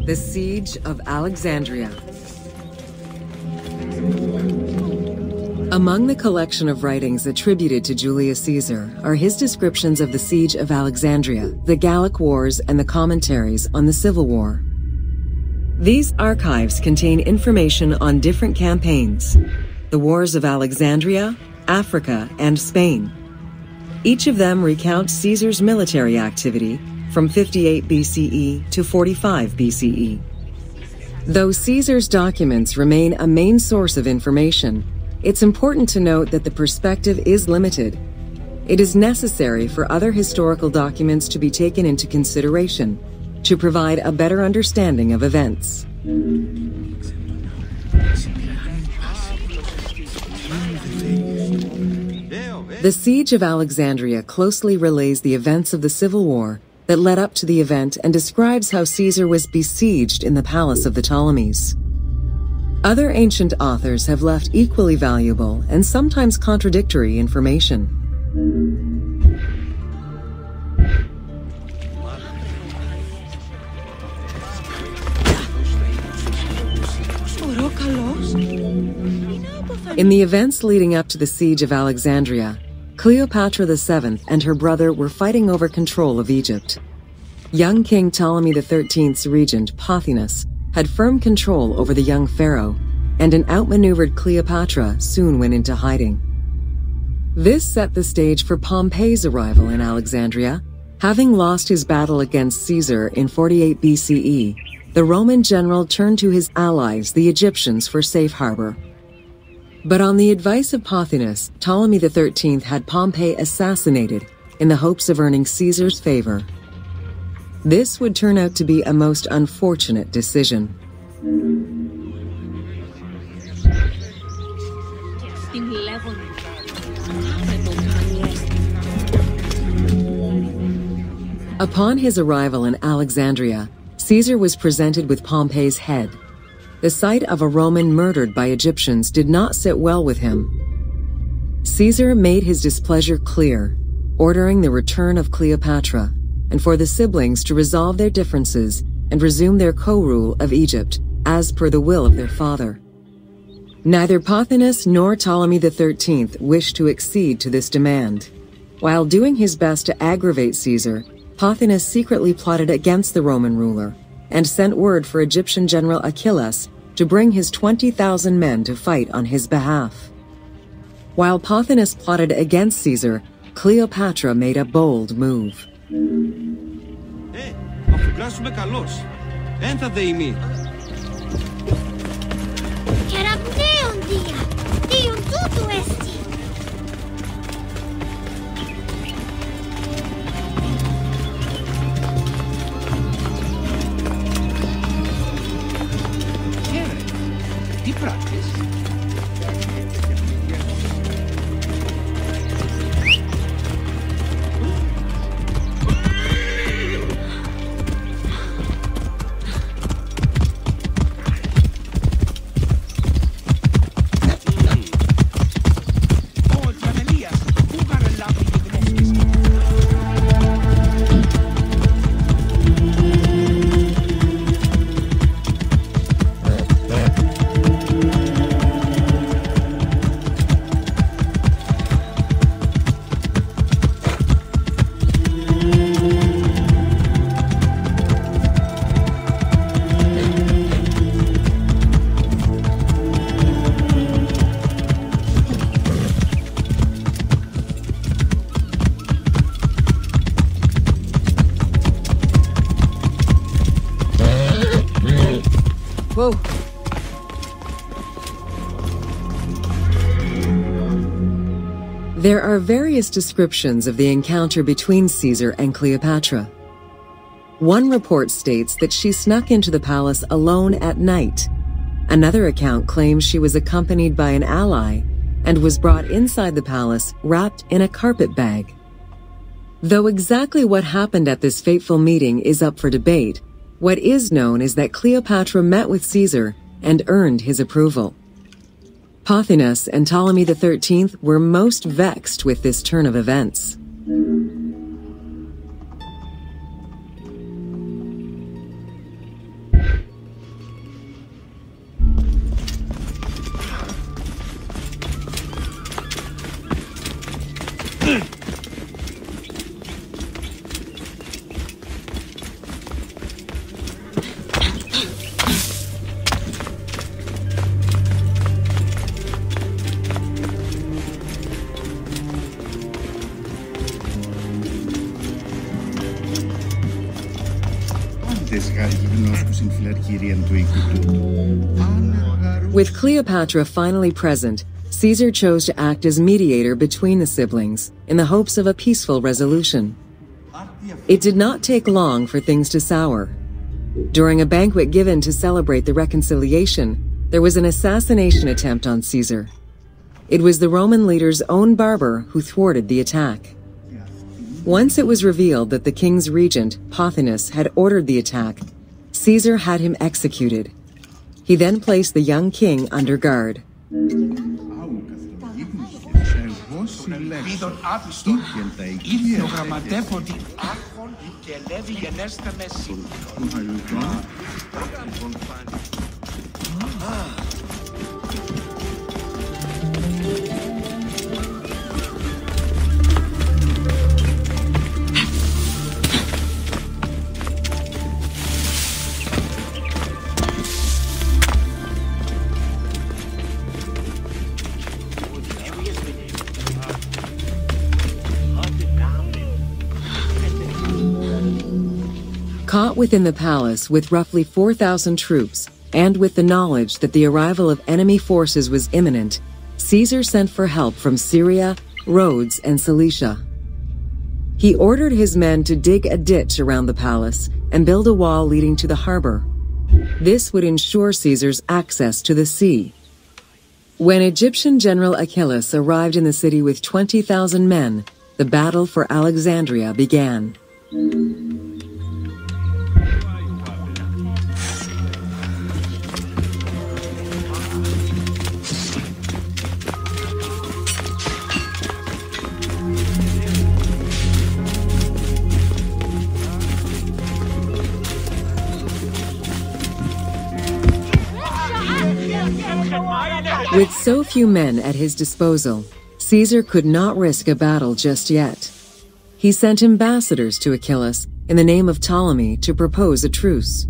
The Siege of Alexandria. Among the collection of writings attributed to Julius Caesar are his descriptions of the Siege of Alexandria, the Gallic Wars, and the commentaries on the Civil War. These archives contain information on different campaigns, the wars of Alexandria, Africa, and Spain. Each of them recounts Caesar's military activity from 58 BCE to 45 BCE. Though Caesar's documents remain a main source of information, it's important to note that the perspective is limited. It is necessary for other historical documents to be taken into consideration to provide a better understanding of events. The Siege of Alexandria closely relays the events of the Civil War that led up to the event and describes how Caesar was besieged in the palace of the Ptolemies. Other ancient authors have left equally valuable and sometimes contradictory information. In the events leading up to the Siege of Alexandria, Cleopatra VII and her brother were fighting over control of Egypt. Young King Ptolemy XIII's regent, Pothinus, had firm control over the young pharaoh, and an outmaneuvered Cleopatra soon went into hiding. This set the stage for Pompey's arrival in Alexandria. Having lost his battle against Caesar in 48 BCE, the Roman general turned to his allies, the Egyptians, for safe harbor. But on the advice of Pothinus, Ptolemy XIII had Pompey assassinated in the hopes of earning Caesar's favor. This would turn out to be a most unfortunate decision. Upon his arrival in Alexandria, Caesar was presented with Pompey's head. The sight of a Roman murdered by Egyptians did not sit well with him. Caesar made his displeasure clear, ordering the return of Cleopatra, and for the siblings to resolve their differences and resume their co-rule of Egypt, as per the will of their father. Neither Pothinus nor Ptolemy XIII wished to accede to this demand. While doing his best to aggravate Caesar, Pothinus secretly plotted against the Roman ruler and sent word for Egyptian general Achilles to bring his 20,000 men to fight on his behalf. While Pothinus plotted against Caesar, Cleopatra made a bold move. Whoa. There are various descriptions of the encounter between Caesar and Cleopatra. One report states that she snuck into the palace alone at night. Another account claims she was accompanied by an ally and was brought inside the palace wrapped in a carpet bag. Though exactly what happened at this fateful meeting is up for debate, what is known is that Cleopatra met with Caesar and earned his approval. Pothinus and Ptolemy XIII were most vexed with this turn of events. With Cleopatra finally present, Caesar chose to act as mediator between the siblings in the hopes of a peaceful resolution. It did not take long for things to sour. During a banquet given to celebrate the reconciliation, there was an assassination attempt on Caesar. It was the Roman leader's own barber who thwarted the attack. Once it was revealed that the king's regent, Pothinus, had ordered the attack, Caesar had him executed. He then placed the young king under guard. Caught within the palace with roughly 4,000 troops, and with the knowledge that the arrival of enemy forces was imminent, Caesar sent for help from Syria, Rhodes, and Cilicia. He ordered his men to dig a ditch around the palace and build a wall leading to the harbor. This would ensure Caesar's access to the sea. When Egyptian General Achilles arrived in the city with 20,000 men, the battle for Alexandria began. With so few men at his disposal, Caesar could not risk a battle just yet. He sent ambassadors to Achilles in the name of Ptolemy to propose a truce.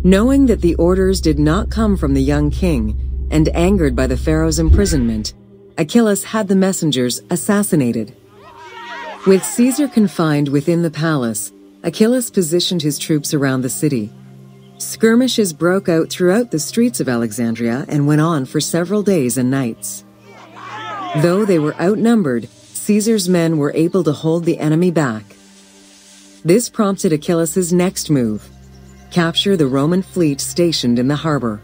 Knowing that the orders did not come from the young king, and angered by the pharaoh's imprisonment, Achilles had the messengers assassinated. With Caesar confined within the palace, Achilles positioned his troops around the city. Skirmishes broke out throughout the streets of Alexandria and went on for several days and nights. Though they were outnumbered, Caesar's men were able to hold the enemy back. This prompted Achilles' next move: capture the Roman fleet stationed in the harbor.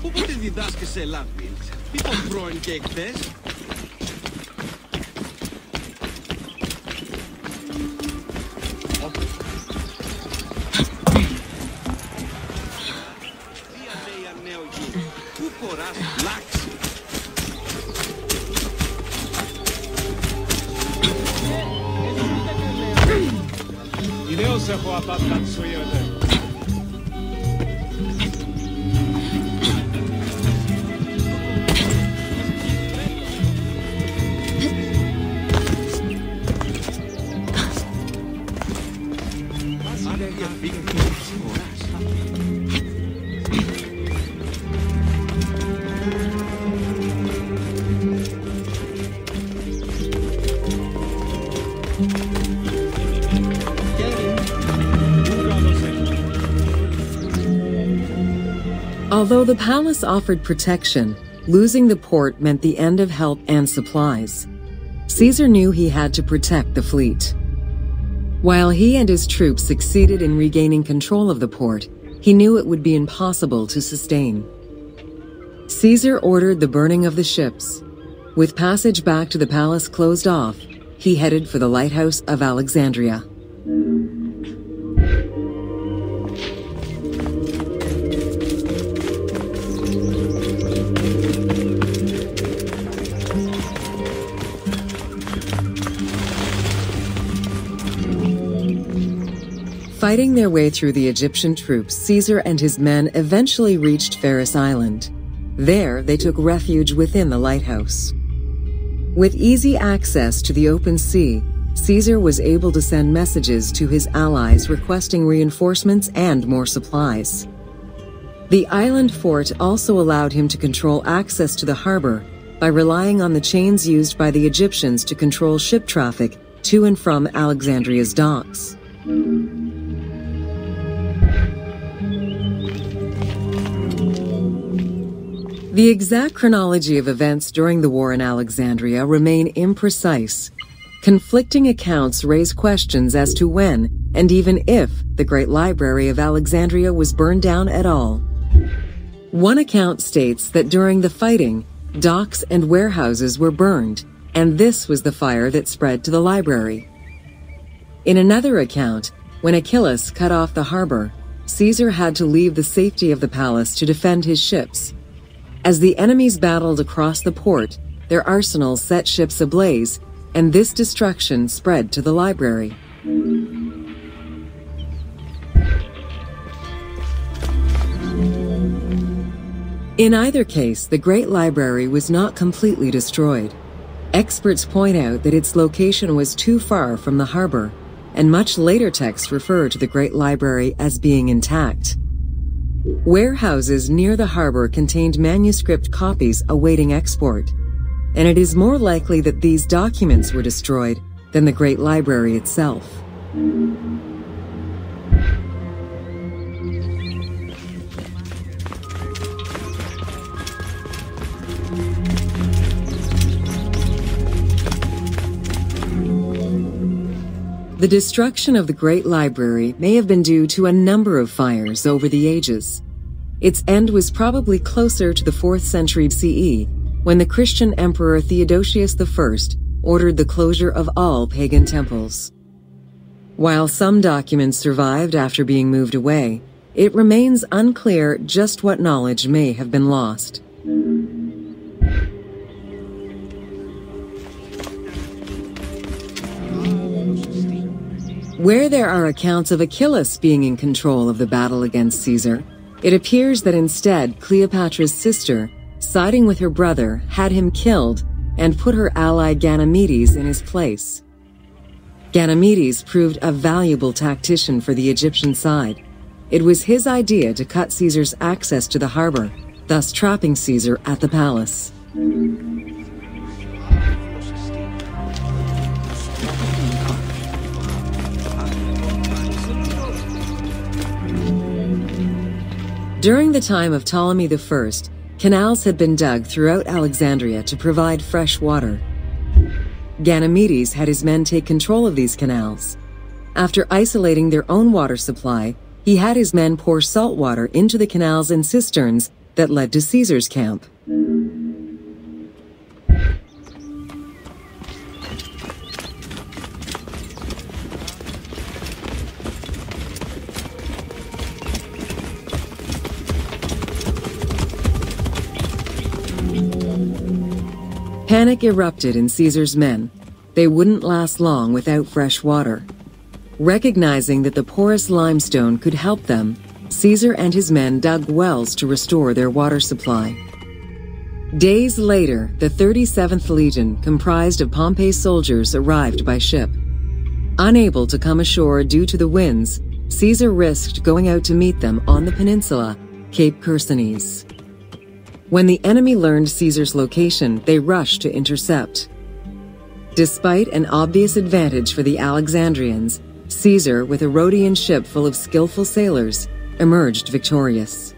Πότε διδάσκεσαι σε Λάτβιν, μήπως πρώην και εκθές? Πού χωράς λάξη? Ιδέως έχω απαπταξουιόνε. Although the palace offered protection, losing the port meant the end of help and supplies. Caesar knew he had to protect the fleet. While he and his troops succeeded in regaining control of the port, he knew it would be impossible to sustain. Caesar ordered the burning of the ships. With passage back to the palace closed off, he headed for the lighthouse of Alexandria. Fighting their way through the Egyptian troops, Caesar and his men eventually reached Pharos Island. There, they took refuge within the lighthouse. With easy access to the open sea, Caesar was able to send messages to his allies requesting reinforcements and more supplies. The island fort also allowed him to control access to the harbor by relying on the chains used by the Egyptians to control ship traffic to and from Alexandria's docks. The exact chronology of events during the war in Alexandria remain imprecise. Conflicting accounts raise questions as to when, and even if, the Great Library of Alexandria was burned down at all. One account states that during the fighting, docks and warehouses were burned, and this was the fire that spread to the library. In another account, when Achilles cut off the harbor, Caesar had to leave the safety of the palace to defend his ships. As the enemies battled across the port, their arsenals set ships ablaze, and this destruction spread to the library. In either case, the Great Library was not completely destroyed. Experts point out that its location was too far from the harbor, and much later texts refer to the Great Library as being intact. Warehouses near the harbor contained manuscript copies awaiting export, and it is more likely that these documents were destroyed than the Great Library itself. The destruction of the Great Library may have been due to a number of fires over the ages. Its end was probably closer to the 4th century CE, when the Christian Emperor Theodosius I ordered the closure of all pagan temples. While some documents survived after being moved away, it remains unclear just what knowledge may have been lost. Where there are accounts of Achilles being in control of the battle against Caesar, it appears that instead Cleopatra's sister, siding with her brother, had him killed and put her ally Ganymedes in his place. Ganymedes proved a valuable tactician for the Egyptian side. It was his idea to cut Caesar's access to the harbor, thus trapping Caesar at the palace. During the time of Ptolemy I, canals had been dug throughout Alexandria to provide fresh water. Ganymedes had his men take control of these canals. After isolating their own water supply, he had his men pour salt water into the canals and cisterns that led to Caesar's camp. Panic erupted in Caesar's men. They wouldn't last long without fresh water. Recognizing that the porous limestone could help them, Caesar and his men dug wells to restore their water supply. Days later, the 37th Legion, comprised of Pompey's soldiers, arrived by ship. Unable to come ashore due to the winds, Caesar risked going out to meet them on the peninsula, Cape Chersonese. When the enemy learned Caesar's location, they rushed to intercept. Despite an obvious advantage for the Alexandrians, Caesar, with a Rhodian ship full of skillful sailors, emerged victorious.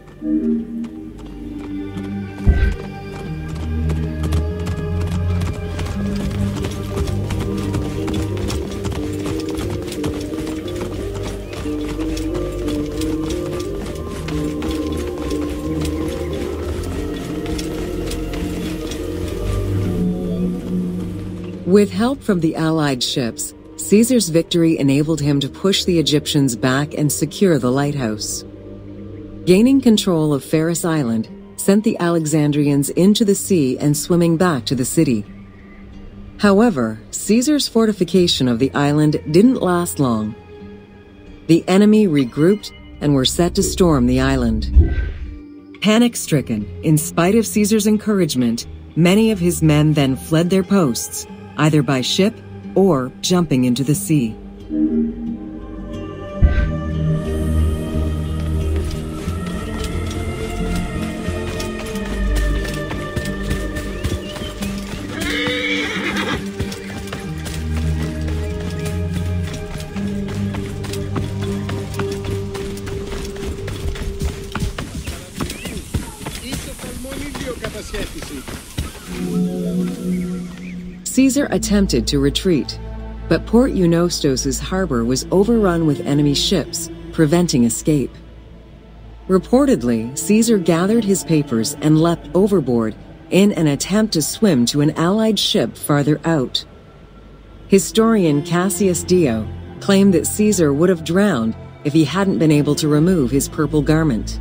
With help from the Allied ships, Caesar's victory enabled him to push the Egyptians back and secure the lighthouse. Gaining control of Pharos Island sent the Alexandrians into the sea and swimming back to the city. However, Caesar's fortification of the island didn't last long. The enemy regrouped and were set to storm the island. Panic-stricken, in spite of Caesar's encouragement, many of his men then fled their posts, either by ship or jumping into the sea. Caesar attempted to retreat, but Port Eunostos' harbor was overrun with enemy ships, preventing escape. Reportedly, Caesar gathered his papers and leapt overboard in an attempt to swim to an allied ship farther out. Historian Cassius Dio claimed that Caesar would have drowned if he hadn't been able to remove his purple garment.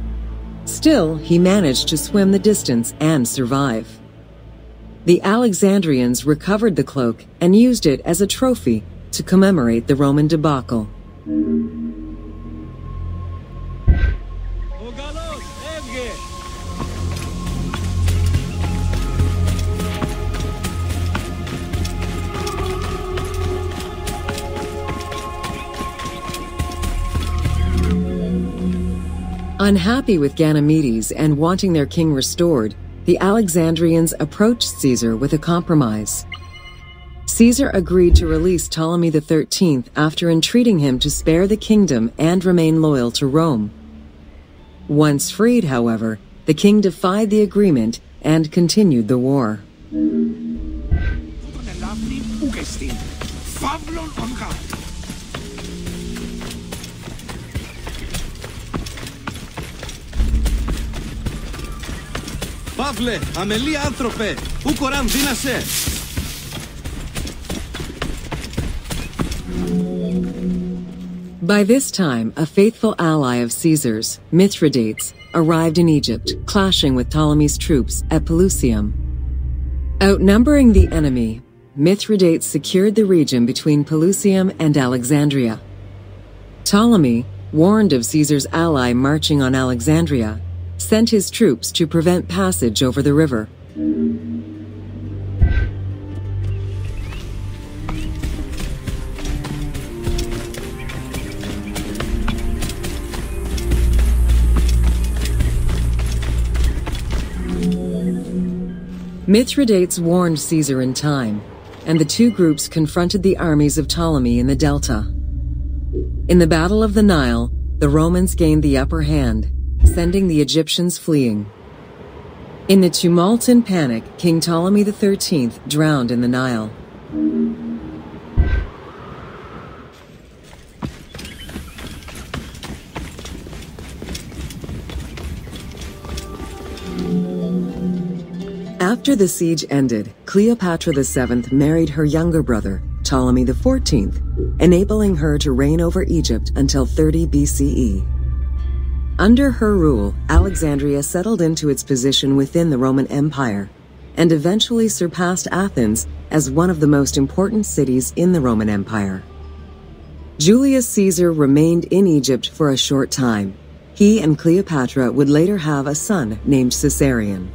Still, he managed to swim the distance and survive. The Alexandrians recovered the cloak and used it as a trophy to commemorate the Roman debacle. Unhappy with Ganymedes and wanting their king restored, the Alexandrians approached Caesar with a compromise. Caesar agreed to release Ptolemy XIII after entreating him to spare the kingdom and remain loyal to Rome. Once freed, however, the king defied the agreement and continued the war. Παύλε, αμελή άνθρωπε, ου κοράν δύνασε. By this time, a faithful ally of Caesar's, Mithridates, arrived in Egypt, clashing with Ptolemy's troops at Pelusium. Outnumbering the enemy, Mithridates secured the region between Pelusium and Alexandria. Ptolemy, warned of Caesar's ally marching on Alexandria, sent his troops to prevent passage over the river. Mithridates warned Caesar in time, and the two groups confronted the armies of Ptolemy in the Delta. In the Battle of the Nile, the Romans gained the upper hand, sending the Egyptians fleeing. In the tumult and panic, King Ptolemy XIII drowned in the Nile. After the siege ended, Cleopatra VII married her younger brother, Ptolemy XIV, enabling her to reign over Egypt until 30 BCE. Under her rule, Alexandria settled into its position within the Roman Empire and eventually surpassed Athens as one of the most important cities in the Roman Empire. Julius Caesar remained in Egypt for a short time. He and Cleopatra would later have a son named Caesarion.